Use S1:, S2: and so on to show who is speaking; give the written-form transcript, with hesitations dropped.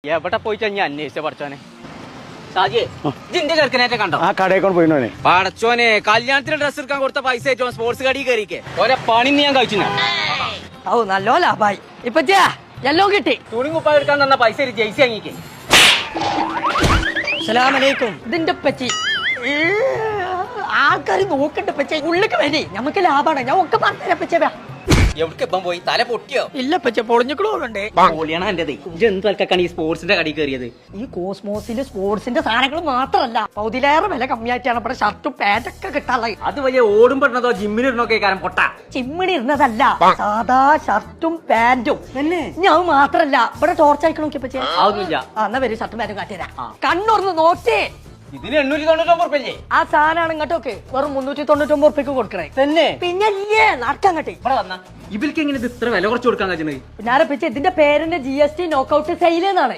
S1: എവിടെ പോയിട്ടാ ഞാൻ അന്വേഷിച്ച പഠിച്ചോനെ ഷാജിയെ ജിന്റെ ചെറുക്കനായിട്ട് കണ്ടോ?
S2: ആ കടയിൽ കൊണ്ട് പോയിനോനെ.
S1: പടച്ചോനെ കല്യാണത്തിന് ഡ്രസ് എടുക്കാൻ കൊടുത്ത പൈസ ഏറ്റവും സ്പോർട്സ് കടി കയറിക്കേ ഓരോ പണി ഞാൻ കഴിച്ചു.
S3: ഓ നല്ലോ ലാഭായി ഇപ്പൊ എല്ലാം കിട്ടി.
S1: തുണി കുപ്പായ എടുക്കാൻ തന്ന പൈസ ഒരു ജെയ്സി വാങ്ങിക്കേ.
S3: അസ്സലാമലൈക്കും. ഇതിന്റെ പറ്റി ആൾക്കാർ നോക്കണ്ട പച്ച ഉള്ളിക്ക് വരി നമുക്ക് ലാഭാണ്. ഞാൻ ഒക്കെ പറഞ്ഞ പച്ച
S1: എവിടേക്കിപ്പം പോയി തല പൊട്ടിയോ?
S3: ഇല്ല പച്ച പൊളിഞ്ഞിക്കണോണ്ടേ
S1: പൊളിയാണ് എന്റേത്. എന്ത് തൽക്കാണ് ഈ സ്പോർട്സിന്റെ കടി കയറിയത്?
S3: ഈ കോസ്മോസിലെ സ്പോർട്സിന്റെ സാധനങ്ങൾ മാത്രമല്ല പൗതിലേറെ വില കമ്മിയായിട്ടാണ് ഇവിടെ ഷർട്ടും പാന്റൊക്കെ കിട്ടാനുള്ളത്.
S1: അത് വലിയ ഓടും പെടുന്നതോ ജിമ്മിന് ഇടണൊക്കെ കാരണം പൊട്ട
S3: ചിമ്മിണി ഇരുന്നതല്ല സാധാ ഷർട്ടും പാന്റും ഞാൻ മാത്രല്ല ഇവിടെ ടോർച്ച് അയക്കണം നോക്കിയപ്പോ
S1: അതൊന്നുമില്ല.
S3: എന്നാ വരും ഷർട്ടും പാന്റും കാട്ടിയരാ. കണ്ണൂർന്ന് നോക്കേ
S1: ഇതിന് 899
S3: ആ സാധനമാണ് ഇങ്ങോട്ടൊക്കെ വെറും 399 കൊടുക്കണേ
S1: തന്നെ.
S3: പിന്നെ നടക്കങ്ങട്ടെ
S1: ഇവിടെ വന്ന ഇവർക്ക് എങ്ങനെ ഇത് ഇത്ര വില കുറച്ച് കൊടുക്കാൻ കഴിയുന്നത്?
S3: ഞാനെ ഇതിന്റെ പേരിന്റെ GST നോക്കൌട്ട് സെയിൽ എന്നാണ്.